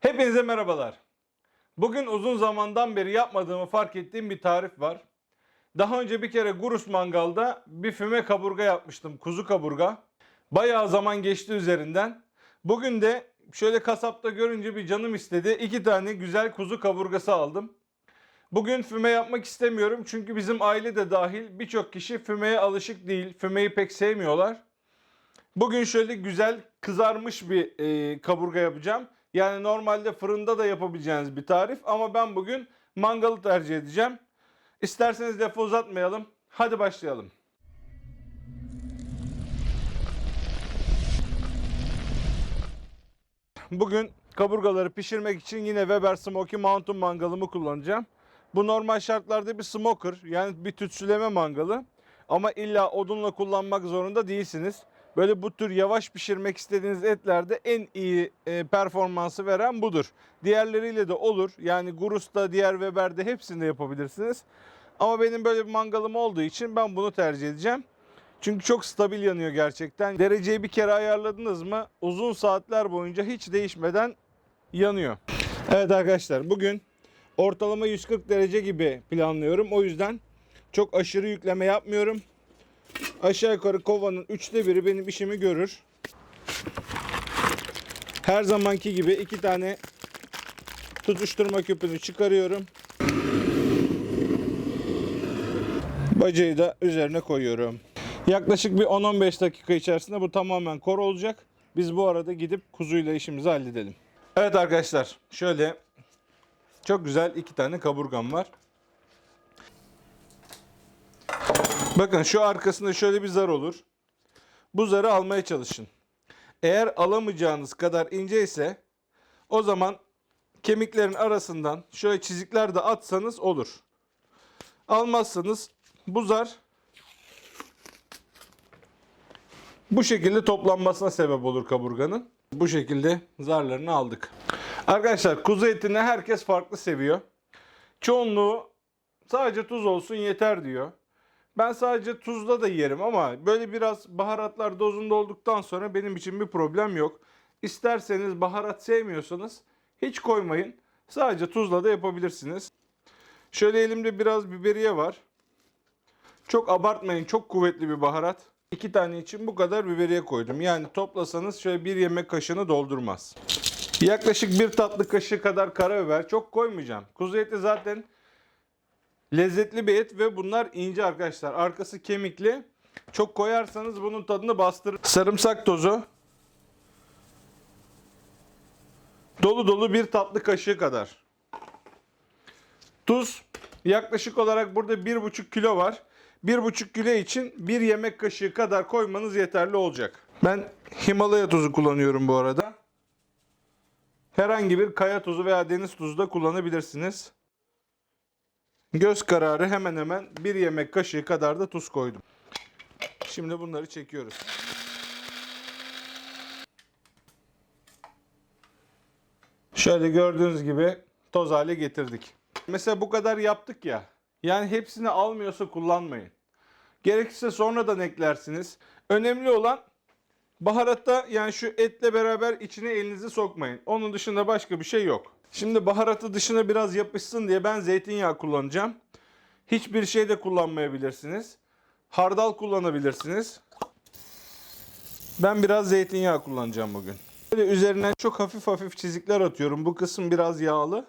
Hepinize merhabalar. Bugün uzun zamandan beri yapmadığımı fark ettiğim bir tarif var. Daha önce bir kere Gurus Mangal'da bir füme kaburga yapmıştım. Kuzu kaburga. Bayağı zaman geçti üzerinden. Bugün de şöyle kasapta görünce bir canım istedi. 2 tane güzel kuzu kaburgası aldım. Bugün füme yapmak istemiyorum. Çünkü bizim aile de dahil birçok kişi fümeye alışık değil. Fümeyi pek sevmiyorlar. Bugün şöyle güzel kızarmış bir kaburga yapacağım. Yani normalde fırında da yapabileceğiniz bir tarif ama ben bugün mangalı tercih edeceğim. İsterseniz lafı uzatmayalım. Hadi başlayalım. Bugün kaburgaları pişirmek için yine Weber Smoky Mountain mangalımı kullanacağım. Bu normal şartlarda bir smoker, yani bir tütsüleme mangalı. Ama illa odunla kullanmak zorunda değilsiniz. Böyle bu tür yavaş pişirmek istediğiniz etlerde en iyi performansı veren budur. Diğerleriyle de olur. Yani Gurus'ta, diğer Weber'de hepsinde yapabilirsiniz. Ama benim böyle bir mangalım olduğu için ben bunu tercih edeceğim. Çünkü çok stabil yanıyor gerçekten. Dereceyi bir kere ayarladınız mı uzun saatler boyunca hiç değişmeden yanıyor. Evet arkadaşlar, bugün ortalama 140 derece gibi planlıyorum. O yüzden çok aşırı yükleme yapmıyorum. Aşağı yukarı kovanın 1/3 benim işimi görür. Her zamanki gibi 2 tane tutuşturma küpünü çıkarıyorum. Bacayı da üzerine koyuyorum. Yaklaşık bir 10-15 dakika içerisinde bu tamamen kor olacak. Biz bu arada gidip kuzuyla işimizi halledelim. Evet arkadaşlar, şöyle çok güzel 2 tane kaburgam var. Bakın, şu arkasında şöyle bir zar olur. Bu zarı almaya çalışın. Eğer alamayacağınız kadar ince ise o zaman kemiklerin arasından şöyle çizikler de atsanız olur. Almazsanız bu zar bu şekilde toplanmasına sebep olur kaburganın. Bu şekilde zarlarını aldık. Arkadaşlar, kuzu etini herkes farklı seviyor. Çoğunluğu sadece tuz olsun yeter diyor. Ben sadece tuzla da yerim ama böyle biraz baharatlar dozunda olduktan sonra benim için bir problem yok. İsterseniz baharat sevmiyorsanız hiç koymayın. Sadece tuzla da yapabilirsiniz. Şöyle elimde biraz biberiye var. Çok abartmayın, çok kuvvetli bir baharat. 2 tane için bu kadar biberiye koydum. Yani toplasanız şöyle 1 yemek kaşığını doldurmaz. Yaklaşık 1 tatlı kaşığı kadar karabiber. Çok koymayacağım. Kuzu eti zaten lezzetli bir et ve bunlar ince arkadaşlar. Arkası kemikli. Çok koyarsanız bunun tadını bastırır. Sarımsak tozu. Dolu dolu 1 tatlı kaşığı kadar. Tuz. Yaklaşık olarak burada 1,5 kilo var. 1,5 kilo için 1 yemek kaşığı kadar koymanız yeterli olacak. Ben Himalaya tuzu kullanıyorum bu arada. Herhangi bir kaya tuzu veya deniz tuzu da kullanabilirsiniz. Göz kararı hemen hemen 1 yemek kaşığı kadar da tuz koydum. Şimdi bunları çekiyoruz. Şöyle gördüğünüz gibi toz hale getirdik. Mesela bu kadar yaptık ya. Yani hepsini almıyorsa kullanmayın. Gerekirse sonradan eklersiniz. Önemli olan baharatta, yani şu etle beraber içine elinizi sokmayın. Onun dışında başka bir şey yok. Şimdi baharatı dışına biraz yapışsın diye ben zeytinyağı kullanacağım. Hiçbir şey de kullanmayabilirsiniz. Hardal kullanabilirsiniz. Ben biraz zeytinyağı kullanacağım bugün. Böyle üzerinden çok hafif hafif çizikler atıyorum. Bu kısım biraz yağlı.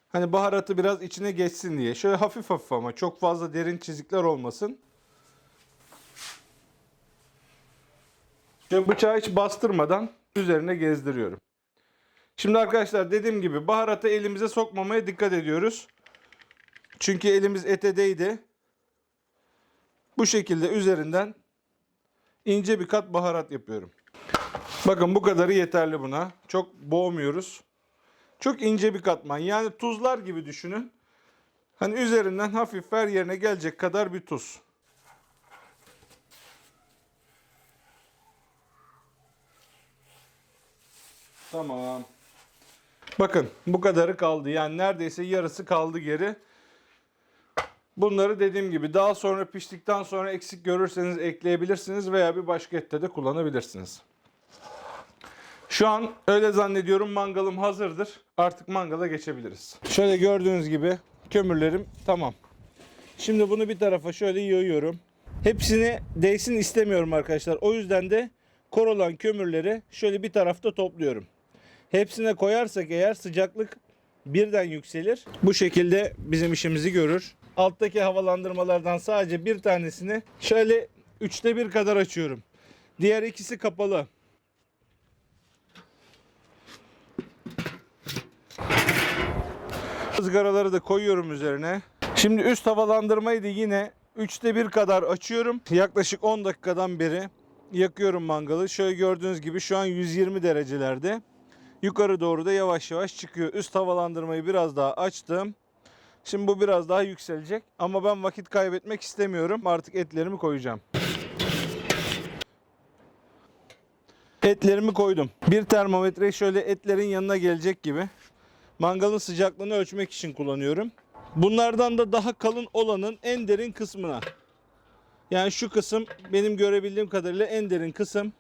Hani baharatı biraz içine geçsin diye. Şöyle hafif hafif ama çok fazla derin çizikler olmasın. Şöyle bıçağı hiç bastırmadan üzerine gezdiriyorum. Şimdi arkadaşlar, dediğim gibi baharatı elimize sokmamaya dikkat ediyoruz. Çünkü elimiz ete değdi. Bu şekilde üzerinden ince bir kat baharat yapıyorum. Bakın, bu kadarı yeterli buna. Çok boğmuyoruz. Çok ince bir katman. Yani tuzlar gibi düşünün. Hani üzerinden hafif her yerine gelecek kadar bir tuz. Tamam. Bakın, bu kadarı kaldı. Yani neredeyse yarısı kaldı geri. Bunları dediğim gibi daha sonra piştikten sonra eksik görürseniz ekleyebilirsiniz veya bir başka ette de kullanabilirsiniz. Şu an öyle zannediyorum, mangalım hazırdır. Artık mangala geçebiliriz. Şöyle gördüğünüz gibi kömürlerim tamam. Şimdi bunu bir tarafa şöyle yığıyorum. Hepsini değsin istemiyorum arkadaşlar. O yüzden de kor olan kömürleri şöyle bir tarafta topluyorum. Hepsine koyarsak eğer sıcaklık birden yükselir. Bu şekilde bizim işimizi görür. Alttaki havalandırmalardan sadece bir tanesini şöyle 1/3 kadar açıyorum. Diğer ikisi kapalı. Izgaraları da koyuyorum üzerine. Şimdi üst havalandırmayı da yine 1/3 kadar açıyorum. Yaklaşık 10 dakikadan beri yakıyorum mangalı. Şöyle gördüğünüz gibi şu an 120 derecelerde. Yukarı doğru da yavaş yavaş çıkıyor. Üst havalandırmayı biraz daha açtım. Şimdi bu biraz daha yükselecek. Ama ben vakit kaybetmek istemiyorum. Artık etlerimi koyacağım. Etlerimi koydum. Bir termometreyi şöyle etlerin yanına gelecek gibi mangalın sıcaklığını ölçmek için kullanıyorum. Bunlardan da daha kalın olanın en derin kısmına. Yani şu kısım benim görebildiğim kadarıyla en derin kısım.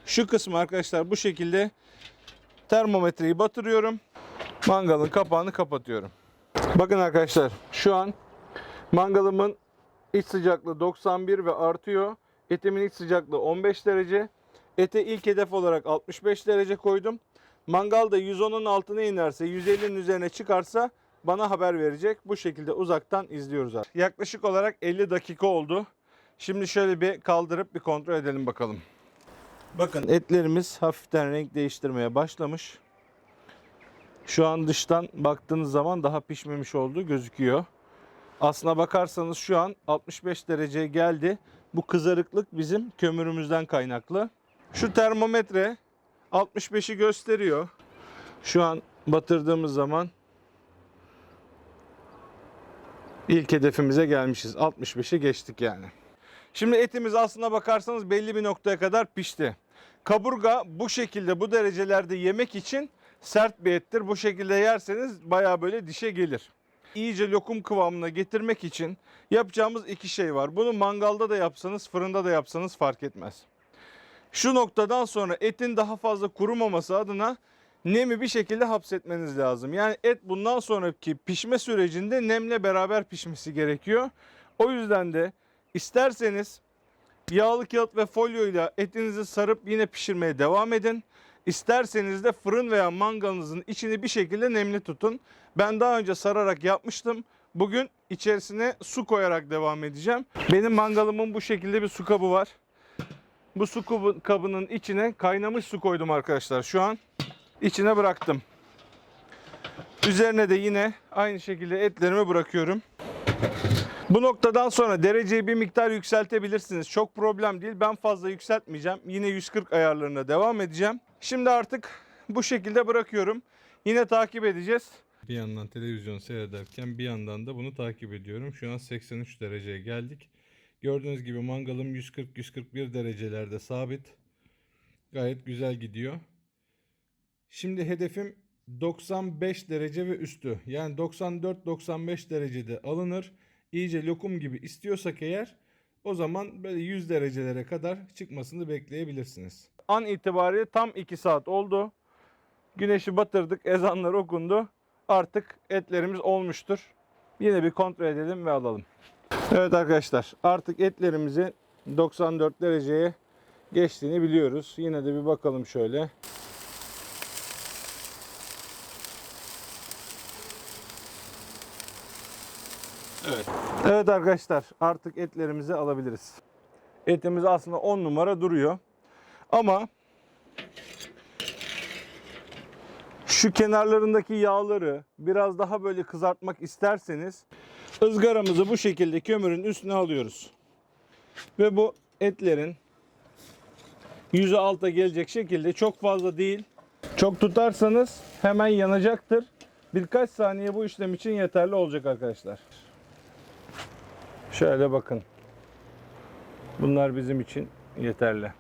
Şu kısmı arkadaşlar bu şekilde termometreyi batırıyorum. Mangalın kapağını kapatıyorum. Bakın arkadaşlar şu an mangalımın iç sıcaklığı 91 ve artıyor. Etimin iç sıcaklığı 15 derece. Ete ilk hedef olarak 65 derece koydum. Mangalda 110'un altına inerse, 150'nin üzerine çıkarsa bana haber verecek. Bu şekilde uzaktan izliyoruz abi. Yaklaşık olarak 50 dakika oldu. Şimdi şöyle bir kaldırıp bir kontrol edelim bakalım. Bakın etlerimiz hafiften renk değiştirmeye başlamış. Şu an dıştan baktığınız zaman daha pişmemiş olduğu gözüküyor. Aslına bakarsanız şu an 65 dereceye geldi. Bu kızarıklık bizim kömürümüzden kaynaklı. Şu termometre 65'i gösteriyor. Şu an batırdığımız zaman ilk hedefimize gelmişiz. 65'i geçtik yani. Şimdi etimiz aslına bakarsanız belli bir noktaya kadar pişti. Kaburga bu şekilde bu derecelerde yemek için sert bir ettir. Bu şekilde yerseniz bayağı böyle dişe gelir. İyice lokum kıvamına getirmek için yapacağımız iki şey var. Bunu mangalda da yapsanız, fırında da yapsanız fark etmez. Şu noktadan sonra etin daha fazla kurumaması adına nemi bir şekilde hapsetmeniz lazım. Yani et bundan sonraki pişme sürecinde nemle beraber pişmesi gerekiyor. O yüzden de isterseniz yağlı kağıt ve folyoyla etinizi sarıp yine pişirmeye devam edin. İsterseniz de fırın veya mangalınızın içini bir şekilde nemli tutun. Ben daha önce sararak yapmıştım. Bugün içerisine su koyarak devam edeceğim. Benim mangalımın bu şekilde bir su kabı var. Bu su kabının içine kaynamış su koydum arkadaşlar. Şu an içine bıraktım. Üzerine de yine aynı şekilde etlerimi bırakıyorum. Bu noktadan sonra dereceyi bir miktar yükseltebilirsiniz. Çok problem değil. Ben fazla yükseltmeyeceğim. Yine 140 ayarlarına devam edeceğim. Şimdi artık bu şekilde bırakıyorum. Yine takip edeceğiz. Bir yandan televizyon seyrederken bir yandan da bunu takip ediyorum. Şu an 83 dereceye geldik. Gördüğünüz gibi mangalım 140-141 derecelerde sabit. Gayet güzel gidiyor. Şimdi hedefim 95 derece ve üstü. Yani 94-95 derecede alınır. İyice lokum gibi istiyorsak eğer o zaman böyle 100 derecelere kadar çıkmasını bekleyebilirsiniz. An itibariyle tam 2 saat oldu. Güneşi batırdık, ezanlar okundu. Artık etlerimiz olmuştur. Yine bir kontrol edelim ve alalım. Evet arkadaşlar, artık etlerimizi 94 dereceye geçtiğini biliyoruz. Yine de bir bakalım şöyle. Evet. Evet arkadaşlar, artık etlerimizi alabiliriz. Etimiz aslında 10 numara duruyor. Ama şu kenarlarındaki yağları biraz daha böyle kızartmak isterseniz ızgaramızı bu şekilde kömürün üstüne alıyoruz. Ve bu etlerin yüzü alta gelecek şekilde, çok fazla değil. Çok tutarsanız hemen yanacaktır. Birkaç saniye bu işlem için yeterli olacak arkadaşlar. Şöyle bakın. Bunlar bizim için yeterli.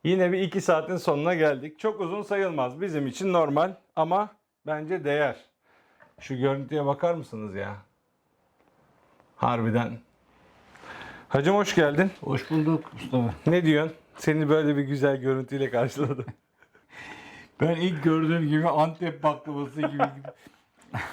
Yine bir 2 saatin sonuna geldik. Çok uzun sayılmaz. Bizim için normal ama bence değer. Şu görüntüye bakar mısınız ya? Harbiden. Hacım hoş geldin. Hoş bulduk Mustafa. Ne diyorsun? Seni böyle bir güzel görüntüyle karşıladım. Ben ilk gördüğüm gibi Antep baklavası gibi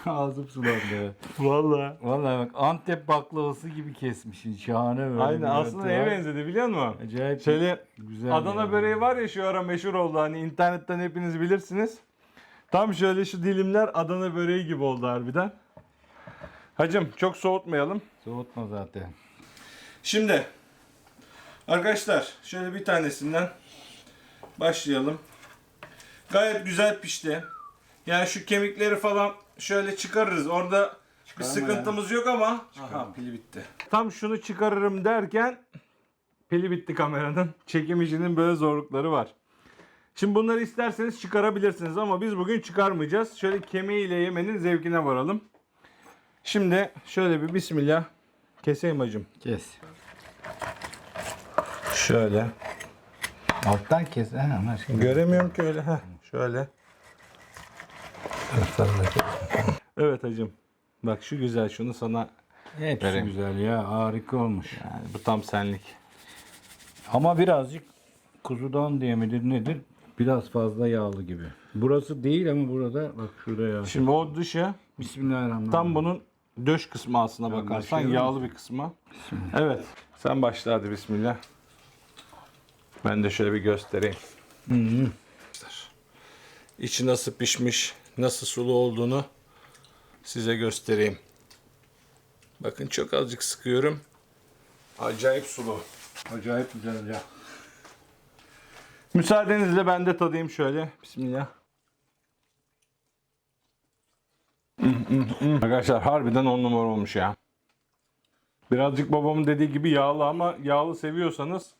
ağzım sulandı. Vallahi. Vallahi bak Antep baklavası gibi kesmişsin. Şahane böyle. Aynen bir aslında görüntü neye var. benzedi biliyor musun? Acayip Şöyle güzel. Adana yani. böreği var ya şu ara meşhur oldu. Hani internetten hepiniz bilirsiniz. Tam şöyle şu dilimler Adana böreği gibi oldu harbiden. Hacım çok soğutmayalım. Soğutma zaten. Şimdi arkadaşlar şöyle bir tanesinden başlayalım. Gayet güzel pişti. Yani şu kemikleri falan şöyle çıkarırız. Orada bir sıkıntımız yok ama aha pili bitti. Tam şunu çıkarırım derken pili bitti kameranın. Çekim işinin böyle zorlukları var. Şimdi bunları isterseniz çıkarabilirsiniz ama biz bugün çıkarmayacağız. Şöyle kemiğiyle yemenin zevkine varalım. Şimdi şöyle bir bismillah keseyim hacım. Kes. Şöyle. Alttan kes. Ha, aşkına. Göremiyorum ki öyle. Heh, şöyle. Evet hacım. Bak şu güzel, şunu sana Hepsi vereyim. güzel ya. Harika olmuş. Yani bu tam senlik. Ama birazcık kuzudan diye midir nedir? Biraz fazla yağlı gibi. Burası değil ama burada bak şuraya. Şimdi o dışı Bismillahirrahmanirrahim. tam bunun döş kısmı aslına Ben bakarsan başlıyorum. yağlı bir kısmı. Evet. Sen başla hadi bismillah. Ben de şöyle bir göstereyim. İçi nasıl pişmiş, nasıl sulu olduğunu size göstereyim. Bakın çok azıcık sıkıyorum. Acayip sulu. Acayip güzel ya. Müsaadenizle ben de tadayım şöyle. Bismillah. Arkadaşlar harbiden 10 numara olmuş ya. Birazcık babamın dediği gibi yağlı ama yağlı seviyorsanız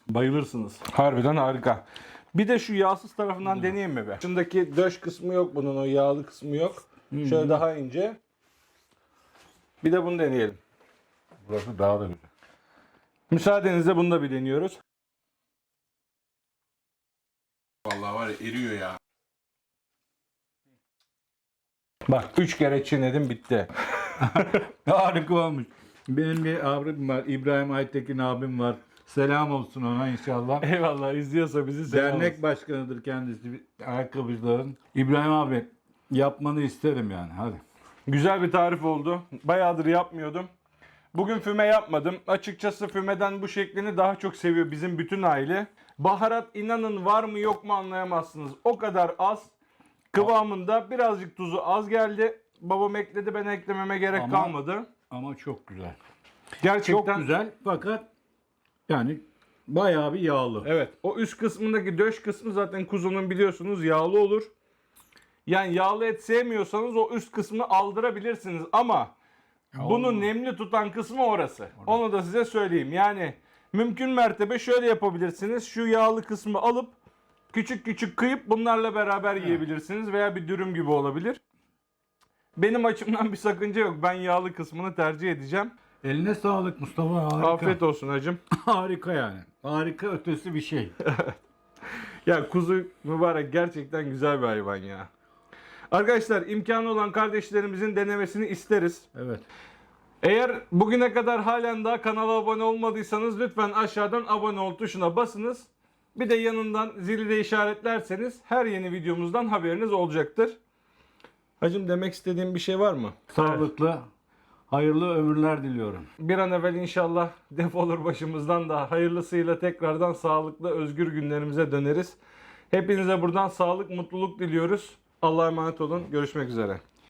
bayılırsınız. Harbiden harika. Bir de şu yağsız tarafından deneyeyim mi be? Şundaki döş kısmı yok bunun, o yağlı kısmı yok. Şöyle daha ince. Bir de bunu deneyelim. Burası daha da güzel. Müsaadenizle bunu da bir deniyoruz. Vallahi var ya eriyor ya. Bak 3 kere çiğnedim bitti. Harika olmuş. Benim bir abim var. İbrahim Aytekin abim var. Selam olsun ona inşallah. Eyvallah, izliyorsa bizi selam Dernek olsun. başkanıdır kendisi ayakkabıcıların. İbrahim abi yapmanı isterim yani hadi. Güzel bir tarif oldu. Bayağıdır yapmıyordum. Bugün füme yapmadım. Açıkçası fümeden bu şeklini daha çok seviyor bizim bütün aile. Baharat inanın var mı yok mu anlayamazsınız. O kadar az. Kıvamında birazcık tuzu az geldi. Babam ekledi, ben eklememe gerek Ama- kalmadı. Ama çok güzel. Gerçekten Çok güzel fakat yani bayağı bir yağlı. Evet. O üst kısmındaki döş kısmı zaten kuzunun biliyorsunuz yağlı olur. Yani yağlı et sevmiyorsanız o üst kısmını aldırabilirsiniz ama bunu nemli tutan kısmı orası. Onu da size söyleyeyim. Yani mümkün mertebe şöyle yapabilirsiniz. Şu yağlı kısmı alıp küçük küçük kıyıp bunlarla beraber yiyebilirsiniz veya bir dürüm gibi olabilir. Benim açımdan bir sakınca yok. Ben yağlı kısmını tercih edeceğim. Eline sağlık Mustafa, harika. Afiyet olsun hacım. Harika yani. Harika ötesi bir şey. Ya kuzu mübarek gerçekten güzel bir hayvan ya. Arkadaşlar imkanı olan kardeşlerimizin denemesini isteriz. Evet. Eğer bugüne kadar halen daha kanala abone olmadıysanız lütfen aşağıdan abone ol tuşuna basınız. Bir de yanından zili de işaretlerseniz her yeni videomuzdan haberiniz olacaktır. Hacım demek istediğim bir şey var mı? Sağlıklı, hayırlı ömürler diliyorum. Bir an evvel inşallah defolur başımızdan da hayırlısıyla tekrardan sağlıklı özgür günlerimize döneriz. Hepinize buradan sağlık, mutluluk diliyoruz. Allah'a emanet olun. Görüşmek üzere.